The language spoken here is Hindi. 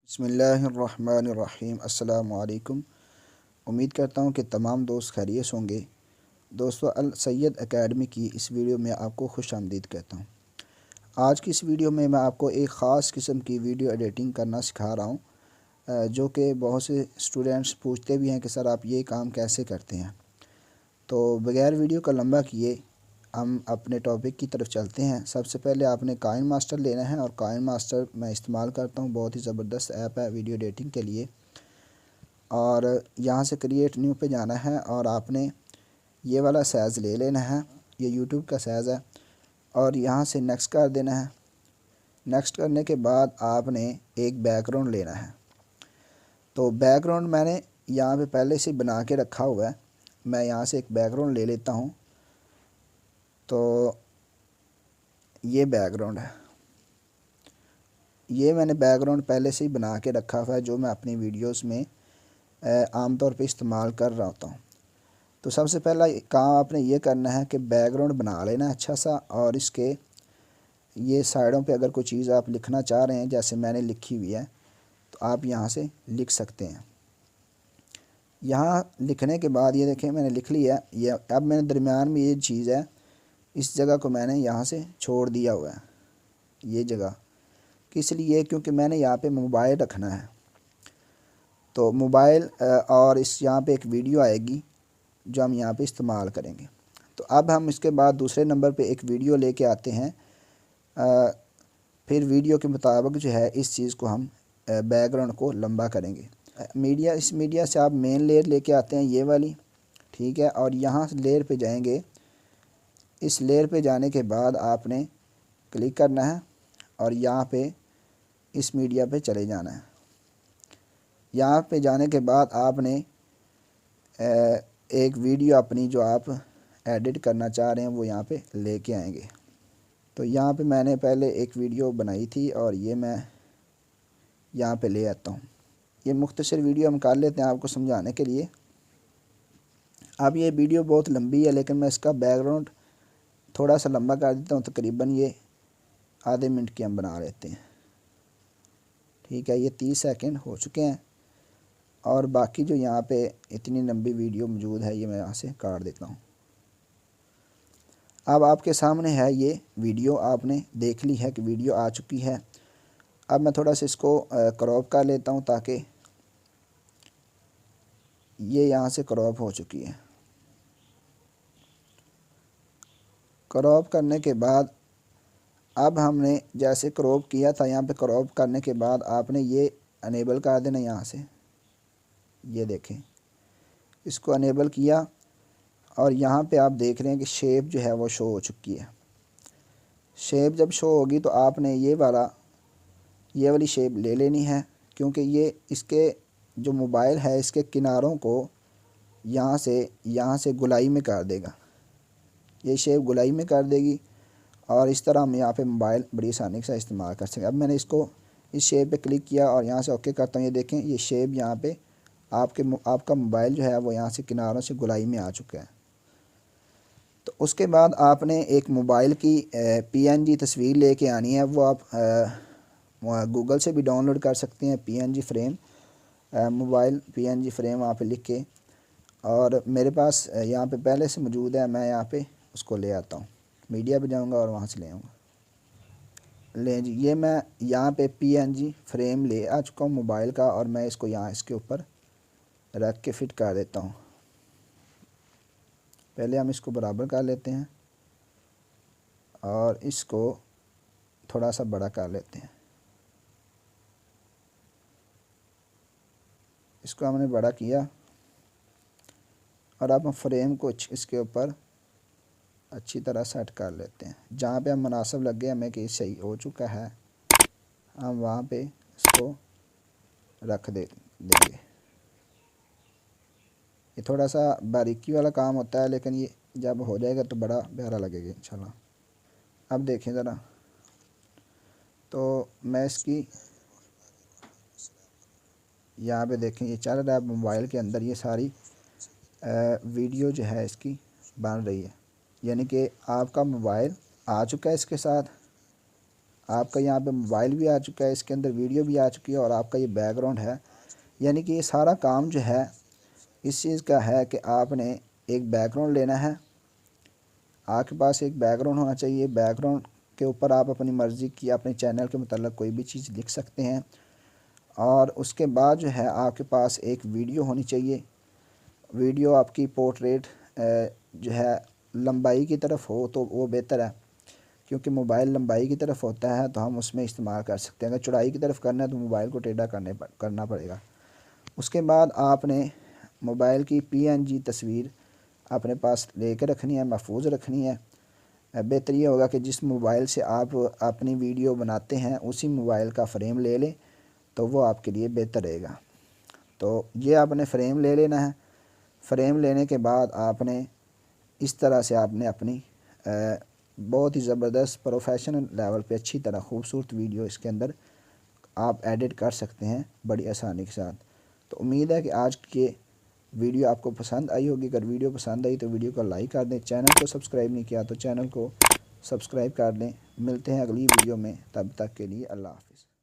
बिस्मिल्लाहिर्रहमानिर्रहीम। अस्सलामु अलैकुम। उम्मीद करता हूँ कि तमाम दोस्त खैरियत होंगे। दोस्तों, अल सैयद एकेडमी की इस वीडियो में आपको खुश आमदीद कहता हूँ। आज की इस वीडियो में मैं आपको एक ख़ास किस्म की वीडियो एडिटिंग करना सिखा रहा हूँ, जो कि बहुत से स्टूडेंट्स पूछते भी हैं कि सर आप ये काम कैसे करते हैं। तो बग़ैर वीडियो का लंबा किए हम अपने टॉपिक की तरफ चलते हैं। सबसे पहले आपने काइन मास्टर लेना है, और काइन मास्टर मैं इस्तेमाल करता हूँ, बहुत ही ज़बरदस्त ऐप है वीडियो एडिटिंग के लिए। और यहाँ से क्रिएट न्यू पे जाना है और आपने ये वाला साइज़ ले लेना है, ये यूट्यूब का साइज़ है, और यहाँ से नेक्स्ट कर देना है। नेक्स्ट करने के बाद आपने एक बैकग्राउंड लेना है। तो बैकग्राउंड मैंने यहाँ पे पहले से बना के रखा हुआ है। मैं यहाँ से एक बैकग्राउंड ले लेता हूँ। तो ये बैकग्राउंड है, ये मैंने बैकग्राउंड पहले से ही बना के रखा हुआ है, जो मैं अपनी वीडियोस में आमतौर पे इस्तेमाल कर रहा होता हूँ। तो सबसे पहला काम आपने ये करना है कि बैकग्राउंड बना लेना है अच्छा सा, और इसके ये साइडों पे अगर कोई चीज़ आप लिखना चाह रहे हैं, जैसे मैंने लिखी हुई है, तो आप यहाँ से लिख सकते हैं। यहाँ लिखने के बाद ये देखें मैंने लिख लिया है। ये अब मैंने दरमियान में ये चीज़ है, इस जगह को मैंने यहाँ से छोड़ दिया हुआ है। ये जगह किस लिए? क्योंकि मैंने यहाँ पे मोबाइल रखना है। तो मोबाइल और इस यहाँ पे एक वीडियो आएगी जो हम यहाँ पे इस्तेमाल करेंगे। तो अब हम इसके बाद दूसरे नंबर पे एक वीडियो लेके आते हैं। फिर वीडियो के मुताबिक जो है इस चीज़ को हम बैकग्राउंड को लंबा करेंगे। इस मीडिया से आप मेन लेयर लेके आते हैं, ये वाली, ठीक है। और यहाँ लेयर पे जाएंगे। इस लेयर पे जाने के बाद आपने क्लिक करना है और यहाँ पे इस मीडिया पे चले जाना है। यहाँ पे जाने के बाद आपने एक वीडियो अपनी जो आप एडिट करना चाह रहे हैं वो यहाँ पे लेके आएंगे। तो यहाँ पे मैंने पहले एक वीडियो बनाई थी और ये मैं यहाँ पे ले आता हूँ। ये मुख्तसर वीडियो हम कर लेते हैं आपको समझाने के लिए। अब ये वीडियो बहुत लंबी है, लेकिन मैं इसका बैकग्राउंड थोड़ा सा लंबा कर देता हूँ। तकरीबन ये आधे मिनट की हम बना लेते हैं, ठीक है। ये 30 सेकंड हो चुके हैं, और बाकी जो यहाँ पे इतनी लंबी वीडियो मौजूद है ये मैं यहाँ से काट देता हूँ। अब आपके सामने है ये वीडियो, आपने देख ली है कि वीडियो आ चुकी है। अब मैं थोड़ा सा इसको क्रॉप कर लेता हूँ, ताकि ये यहाँ से क्रॉप हो चुकी है। क्रॉप करने के बाद अब हमने जैसे क्रॉप किया था, यहाँ पे क्रॉप करने के बाद आपने ये अनेबल कर देना। यहाँ से ये देखें, इसको अनेबल किया और यहाँ पे आप देख रहे हैं कि शेप जो है वो शो हो चुकी है। शेप जब शो होगी तो आपने ये वाली शेप ले लेनी है, क्योंकि ये इसके जो मोबाइल है इसके किनारों को यहाँ से गुलाई में कर देगा। ये शेप गुलाई में कर देगी, और इस तरह हम यहाँ पे मोबाइल बड़ी आसानी से इस्तेमाल कर सकें। अब मैंने इसको इस शेप पे क्लिक किया और यहाँ से ओके करता हूँ। ये देखें, ये शेप यहाँ पे आपका मोबाइल जो है वो यहाँ से किनारों से गुलाई में आ चुका है। तो उसके बाद आपने एक मोबाइल की पीएनजी तस्वीर लेके आनी है। वो आप गूगल से भी डाउनलोड कर सकते हैं, PNG frame, mobile PNG frame वहाँ पे लिख के। और मेरे पास यहाँ पे पहले से मौजूद है, मैं यहाँ पे उसको ले आता हूँ। मीडिया पे जाऊँगा और वहाँ से ले आऊँगा। ले जी, ये मैं यहाँ पे पीएनजी फ्रेम ले आ चुका हूँ मोबाइल का, और मैं इसको यहाँ इसके ऊपर रख के फिट कर देता हूँ। पहले हम इसको बराबर कर लेते हैं और इसको थोड़ा सा बड़ा कर लेते हैं। इसको हमने बड़ा किया, और अब हम फ्रेम को इसके ऊपर अच्छी तरह सेट कर लेते हैं। जहाँ पे हम मुनासिब लगे हमें कि सही हो चुका है, हम वहाँ पे इसको रख देंगे। ये थोड़ा सा बारीकी वाला काम होता है, लेकिन ये जब हो जाएगा तो बड़ा प्यारा लगेगा इंशाल्लाह। अब देखें ज़रा, तो मैं इसकी यहाँ पे देखें ये चल रहा है मोबाइल के अंदर। ये सारी वीडियो जो है इसकी बन रही है, यानी कि आपका मोबाइल आ चुका है इसके साथ। आपका यहाँ पे मोबाइल भी आ चुका है, इसके अंदर वीडियो भी आ चुकी है और आपका ये बैकग्राउंड है। यानी कि ये सारा काम जो है इस चीज़ का है कि आपने एक बैकग्राउंड लेना है। आपके पास एक बैकग्राउंड होना चाहिए। बैकग्राउंड के ऊपर आप अपनी मर्ज़ी की अपने चैनल के मतलब कोई भी चीज़ लिख सकते हैं। और उसके बाद जो है आपके पास एक वीडियो होनी चाहिए। वीडियो आपकी पोर्ट्रेट जो है लंबाई की तरफ हो तो वो बेहतर है, क्योंकि मोबाइल लंबाई की तरफ होता है तो हम उसमें इस्तेमाल कर सकते हैं। अगर चौड़ाई की तरफ करना है तो मोबाइल को टेढ़ा करना पड़ेगा। उसके बाद आपने मोबाइल की PNG तस्वीर अपने पास लेकर रखनी है, महफूज रखनी है। बेहतर ये होगा कि जिस मोबाइल से आप अपनी वीडियो बनाते हैं उसी मोबाइल का फ़्रेम ले लें, तो वो आपके लिए बेहतर रहेगा। तो ये आपने फ़्रेम ले लेना है। फ़्रेम लेने के बाद आपने इस तरह से आपने अपनी बहुत ही ज़बरदस्त प्रोफेशनल लेवल पे अच्छी तरह खूबसूरत वीडियो इसके अंदर आप एडिट कर सकते हैं बड़ी आसानी के साथ। तो उम्मीद है कि आज की वीडियो आपको पसंद आई होगी। अगर वीडियो पसंद आई तो वीडियो को लाइक कर दें। चैनल को सब्सक्राइब नहीं किया तो चैनल को सब्सक्राइब कर दें। मिलते हैं अगली वीडियो में, तब तक के लिए अल्लाह हाफ़िज़।